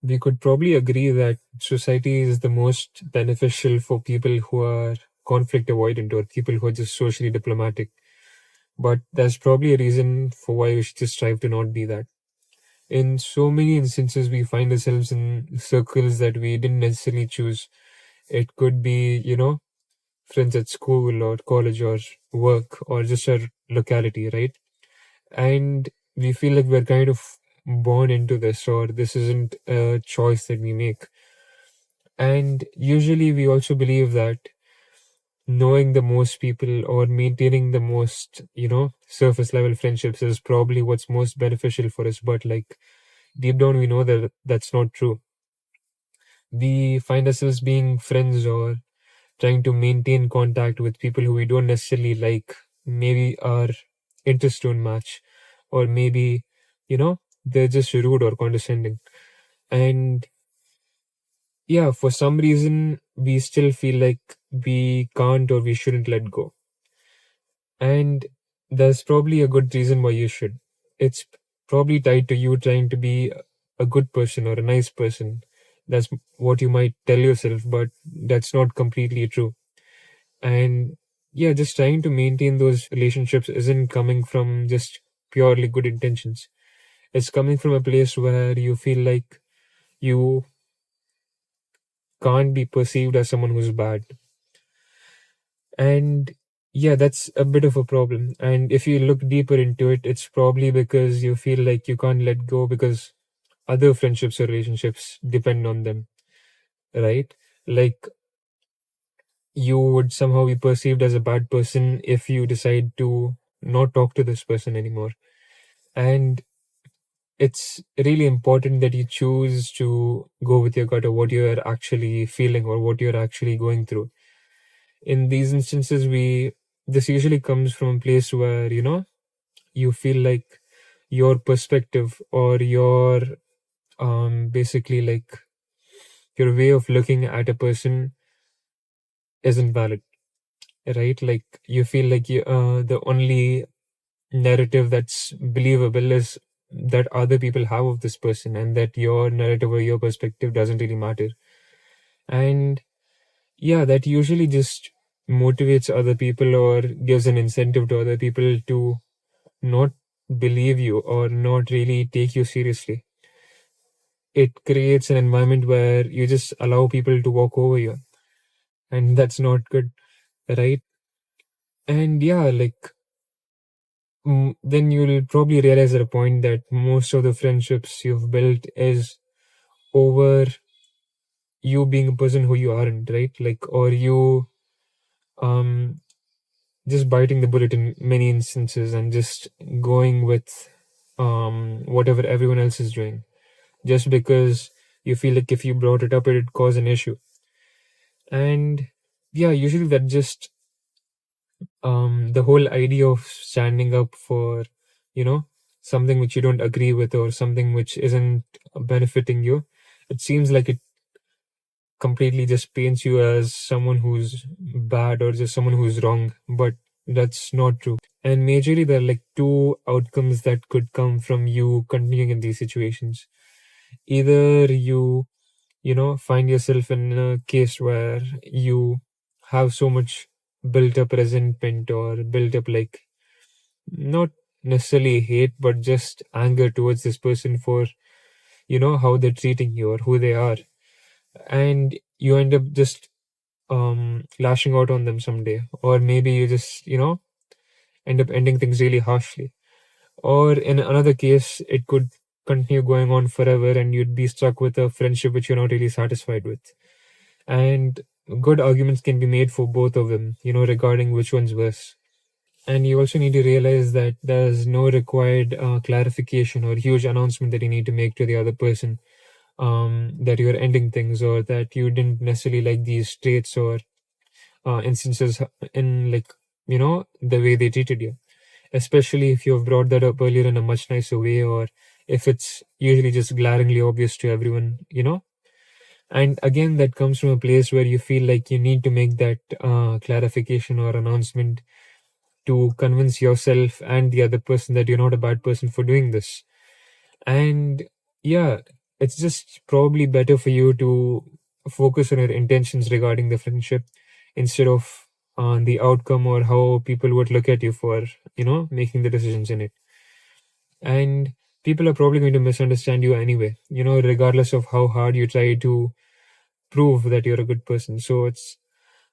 we could probably agree that society is the most beneficial for people who are conflict avoidant or people who are just socially diplomatic. But there's probably a reason for why we should just strive to not be that. In so many instances, we find ourselves in circles that we didn't necessarily choose. It could be, friends at school or college or work or just our locality, right? And we feel like we're kind of born into this, or this isn't a choice that we make. And usually we also believe that knowing the most people or maintaining the most, surface level friendships is probably what's most beneficial for us. But like deep down, we know that that's not true. We find ourselves being friends or trying to maintain contact with people who we don't necessarily like, maybe our interests don't match, or maybe, they're just rude or condescending. And yeah, for some reason, we still feel like we can't or we shouldn't let go. And there's probably a good reason why you should. It's probably tied to you trying to be a good person or a nice person. That's what you might tell yourself, but that's not completely true. And yeah, just trying to maintain those relationships isn't coming from just purely good intentions. It's coming from a place where you feel like you can't be perceived as someone who's bad. And yeah, that's a bit of a problem. And if you look deeper into it, it's probably because you feel like you can't let go because other friendships or relationships depend on them, right? Like you would somehow be perceived as a bad person if you decide to not talk to this person anymore. And it's really important that you choose to go with your gut or what you're actually feeling or what you're actually going through. In these instances, this usually comes from a place where, you feel like your perspective or your basically like your way of looking at a person isn't valid, right? Like you feel like the only narrative that's believable is that other people have of this person, and that your narrative or your perspective doesn't really matter. And yeah, that usually just motivates other people or gives an incentive to other people to not believe you or not really take you seriously. It creates an environment where you just allow people to walk over you, and that's not good, right? And yeah, like then you'll probably realize at a point that most of the friendships you've built is over you being a person who you aren't, right? Like, or you um just biting the bullet in many instances and just going with whatever everyone else is doing, just because you feel like if you brought it up it'd cause an issue. And yeah, usually that just the whole idea of standing up for, you know, something which you don't agree with or something which isn't benefiting you, it seems like it completely just paints you as someone who's bad or just someone who's wrong, but that's not true. And majorly there are like two outcomes that could come from you continuing in these situations. Either you find yourself in a case where you have so much built up resentment or built up like not necessarily hate but just anger towards this person for how they're treating you or who they are, and you end up just lashing out on them someday, or maybe you just end up ending things really harshly. Or in another case, it could continue going on forever and you'd be stuck with a friendship which you're not really satisfied with. And good arguments can be made for both of them, regarding which one's worse. And you also need to realize that there's no required clarification or huge announcement that you need to make to the other person, that you're ending things or that you didn't necessarily like these traits or instances in like, the way they treated you. Especially if you've brought that up earlier in a much nicer way, or if it's usually just glaringly obvious to everyone. And again, that comes from a place where you feel like you need to make that clarification or announcement to convince yourself and the other person that you're not a bad person for doing this. And yeah, it's just probably better for you to focus on your intentions regarding the friendship instead of on the outcome or how people would look at you for making the decisions in it. And people are probably going to misunderstand you anyway, regardless of how hard you try to prove that you're a good person. So it's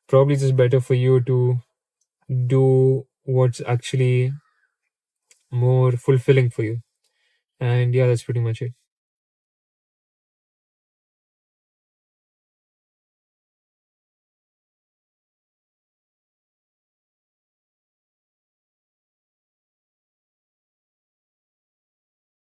probably just better for you to do what's actually more fulfilling for you. And yeah, that's pretty much it.